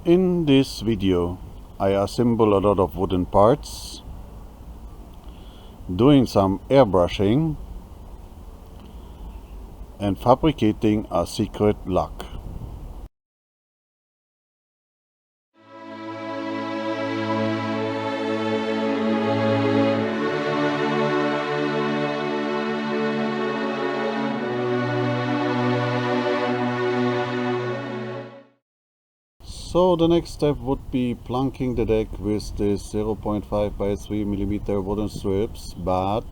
In this video, I assemble a lot of wooden parts, doing some airbrushing and fabricating a secret lock. So the next step would be planking the deck with this 0.5 by 3 millimeter wooden strips, but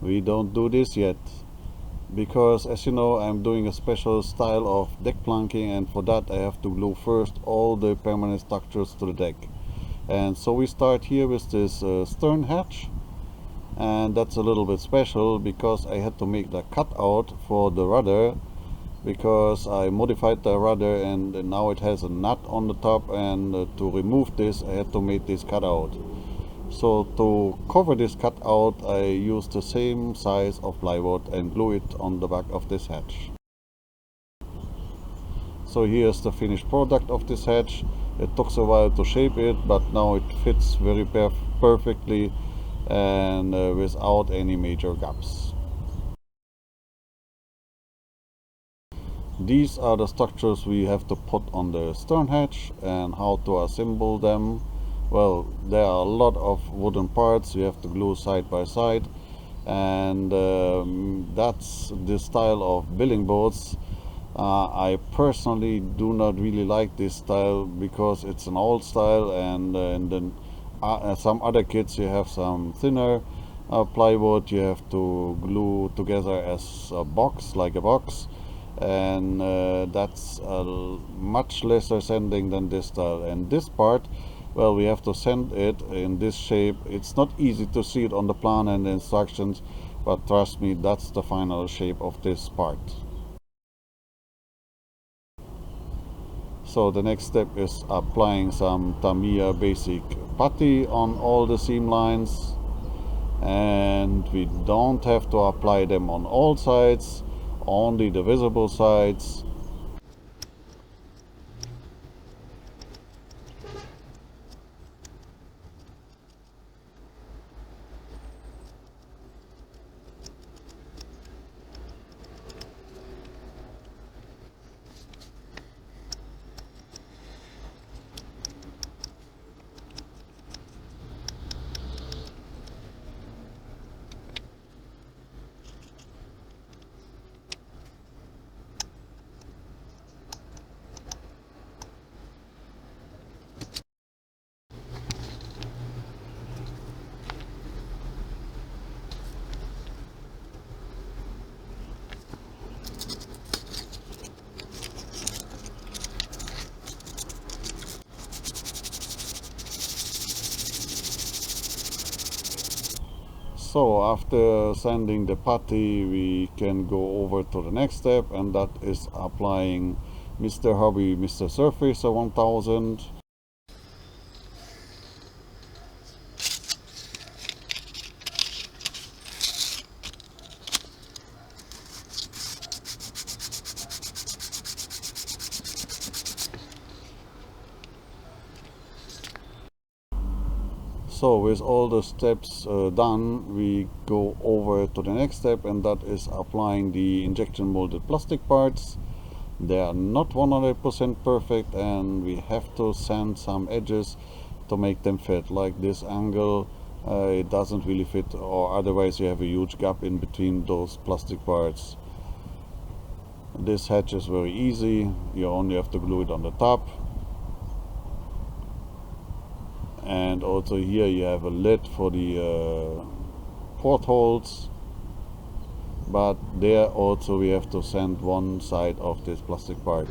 we don't do this yet because, as you know, I'm doing a special style of deck planking, and for that I have to glue first all the permanent structures to the deck. And so we start here with this stern hatch, and that's a little bit special because I had to make the cutout for the rudder, because I modified the rudder and now it has a nut on the top, and to remove this I had to make this cutout. So to cover this cutout I used the same size of plywood and glue it on the back of this hatch. So here's the finished product of this hatch. It took a while to shape it, but now it fits very perfectly and without any major gaps. These are the structures we have to put on the stern hatch, and how to assemble them. Well, there are a lot of wooden parts you have to glue side by side, and that's the style of billing boards. I personally do not really like this style because it's an old style, and then some other kits you have some thinner plywood you have to glue together as a box, like a box, and that's much lesser sanding than this style. And this part, well, we have to sand it in this shape. It's not easy to see it on the plan and the instructions, but trust me, that's the final shape of this part. So the next step is applying some Tamiya basic putty on all the seam lines, and we don't have to apply them on all sides, only the visible sides. So after sanding the putty, we can go over to the next step, and that is applying Mr. Hobby Mr. Surfacer 1000. So with all the steps done, we go over to the next step, and that is applying the injection molded plastic parts. They are not 100% perfect, and we have to sand some edges to make them fit. Like this angle, it doesn't really fit, or otherwise you have a huge gap in between those plastic parts. This hatch is very easy. You only have to glue it on the top. And also here you have a lid for the portholes, but there also we have to sand one side of this plastic part.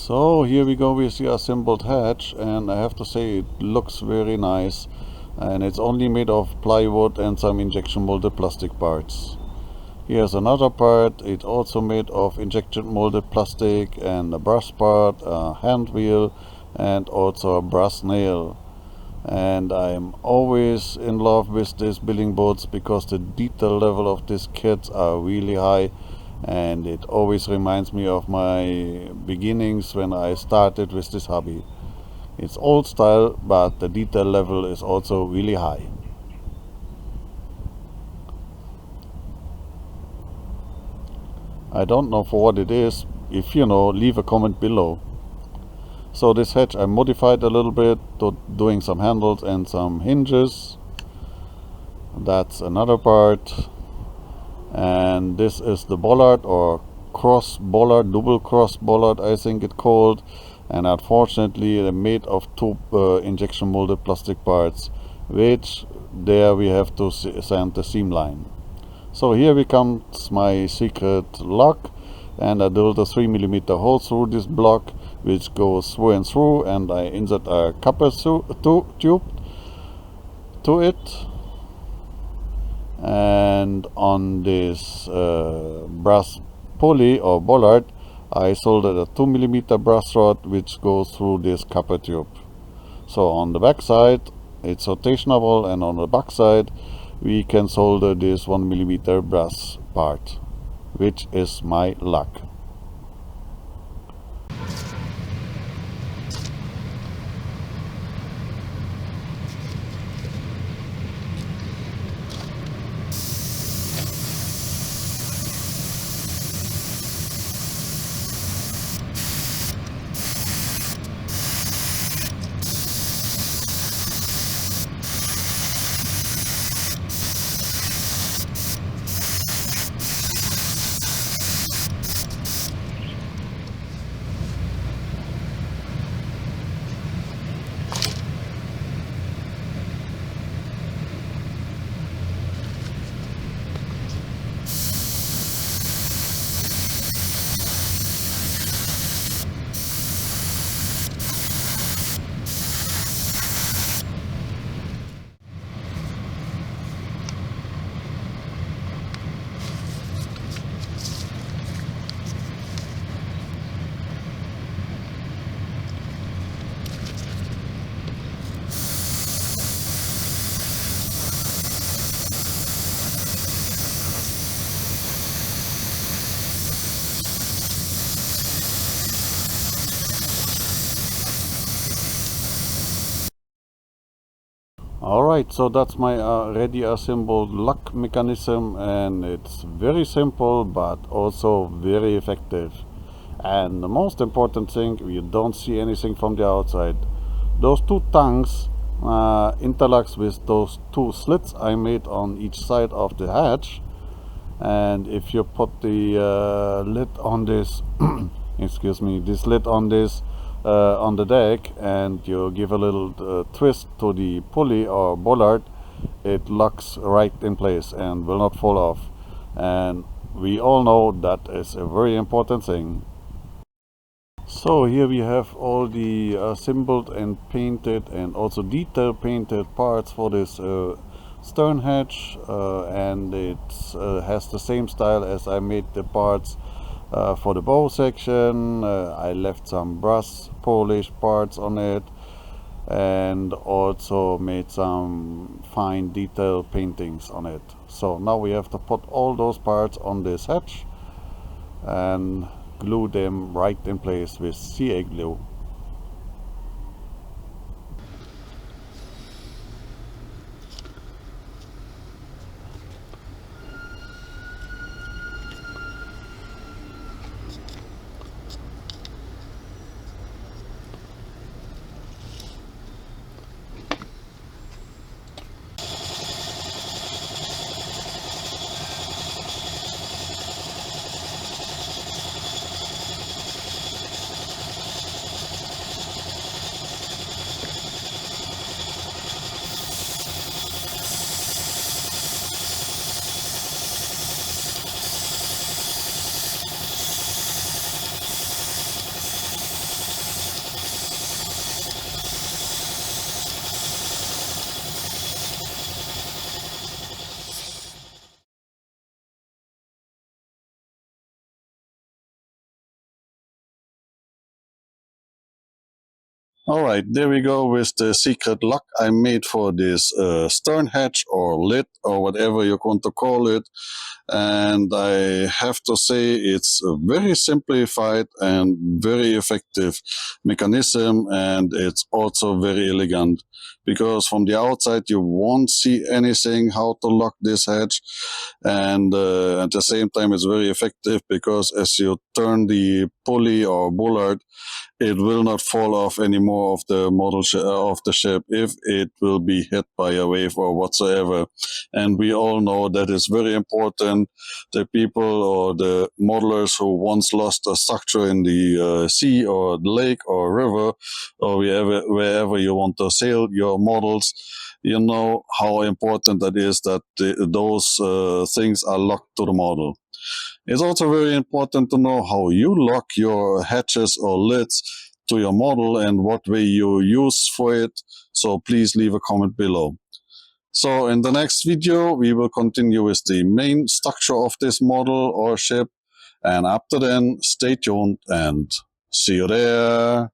So here we go with the assembled hatch, and I have to say it looks very nice, and it's only made of plywood and some injection molded plastic parts. Here's another part. It's also made of injection molded plastic and a brass part, a hand wheel, and also a brass nail. And I'm always in love with these building boats because the detail level of these kits are really high, and it always reminds me of my beginnings when I started with this hobby. It's old style, but the detail level is also really high. I don't know for what it is. If you know, leave a comment below. So this hatch I modified a little bit to doing some handles and some hinges. That's another part. And this is the bollard, or cross bollard, double cross bollard I think it's called. And unfortunately they're made of two injection molded plastic parts, which there we have to sand the seam line. So here becomes my secret lock, and I drilled a 3mm hole through this block which goes through and through, and I insert a copper tube to it. And on this brass pulley or bollard I soldered a 2mm brass rod which goes through this copper tube. So on the back side it's rotationable, and on the back side we can solder this 1mm brass part, which is my lock. Alright, so that's my ready assembled lock mechanism, and it's very simple but also very effective. And the most important thing, you don't see anything from the outside. Those two tongues interlocks with those two slits I made on each side of the hatch. And if you put the lid on this excuse me, this lid on this on the deck, and you give a little twist to the pulley or bollard, it locks right in place and will not fall off. And we all know that is a very important thing. So here we have all the assembled and painted and also detail painted parts for this stern hatch, and it has the same style as I made the parts for the bow section. I left some brass polish parts on it, and also made some fine detail paintings on it. So now we have to put all those parts on this hatch and glue them right in place with CA glue. Alright, there we go with the secret lock I made for this stern hatch or lid or whatever you want to call it. And I have to say it's a very simplified and very effective mechanism, and it's also very elegant because from the outside you won't see anything how to lock this hatch, and at the same time it's very effective because as you turn the pulley or bollard, it will not fall off any more of the of the ship if it will be hit by a wave or whatsoever. And we all know that it's very important. The people or the modelers who once lost a structure in the sea or the lake or river or wherever you want to sail your models, you know how important that is that those things are locked to the model. It's also very important to know how you lock your hatches or lids to your model and what way you use for it. So please leave a comment below. So in the next video, we will continue with the main structure of this model or ship. And after then, stay tuned and see you there.